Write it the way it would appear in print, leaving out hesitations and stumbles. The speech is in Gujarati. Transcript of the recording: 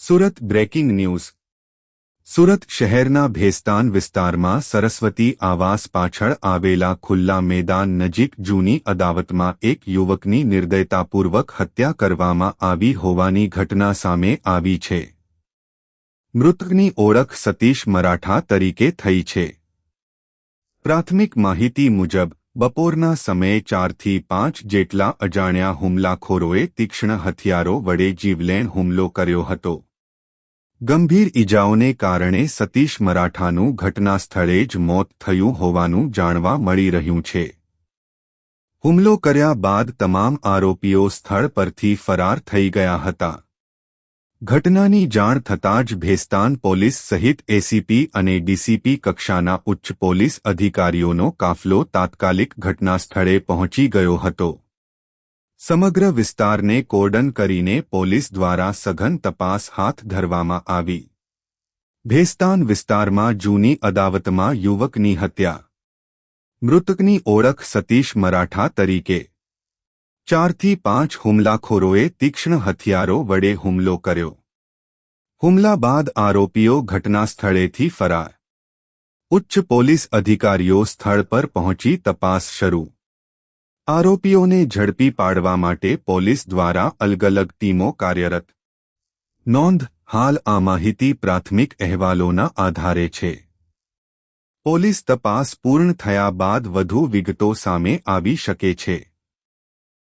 સુરત બ્રેકિંગ ન્યૂઝ સુરત શહેરના ભેસ્તાન વિસ્તારમાં સરસ્વતી આવાસ પાછળ આવેલા ખુલ્લા મેદાન નજીક જૂની અદાવતમાં એક યુવકની નિર્દયતાપૂર્વક હત્યા કરવામાં આવી હોવાની ઘટના સામે આવી છે। મૃતકની ઓળખ સતીશ મરાઠા તરીકે થઈ છે। પ્રાથમિક માહિતી મુજબ બપોરના સમયે 4 થી 5 જેટલા અજાણ્યા હુમલાખોરોએ તીક્ષ્ણ હથિયારો વડે જીવલેણ હુમલો કર્યો હતો। ગંભીર ઇજાઓને કારણે સતીશ મરાઠાનું ઘટના સ્થળે જ મોત થયું હોવાનું જાણવા મળી રહ્યું છે। હુમલો કર્યા બાદ તમામ આરોપીઓ સ્થળ પરથી ફરાર થઈ ગયા હતા। ઘટનાની જાણ થતાં જ ભેસ્તાન પોલીસ સહિત એસીપી અને ડીસીપી કક્ષાના ઉચ્ચ પોલીસ અધિકારીઓનો કાફલો તાત્કાલિક ઘટના સ્થળે પહોંચી ગયો હતો। સમગ્ર વિસ્તારને કોર્ડન કરીને પોલીસ દ્વારા સઘન તપાસ હાથ ધરવામાં આવી। ભેસ્તાન વિસ્તારમાં જૂની અદાવતમાં યુવકની હત્યા। મૃતકની ઓળખ સતીશ મરાઠા તરીકે। 4 થી 5 હુમલાખોરોએ તીક્ષ્ણ હથિયારો વડે હુમલો કર્યો। હુમલા બાદ આરોપીઓ ઘટના સ્થળેથી ફરાર। ઉચ્ચ પોલીસ અધિકારીઓ સ્થળ પર પહોંચી તપાસ શરૂ। આરોપીઓને ઝડપી પાડવા માટે પોલીસ દ્વારા અલગ-અલગ ટીમો કાર્યરત। નોંધ: હાલ આ માહિતી પ્રાથમિક અહેવાલોના આધારે છે। પોલીસ તપાસ પૂર્ણ થયા બાદ વધુ વિગતો સામે આવી શકે છે।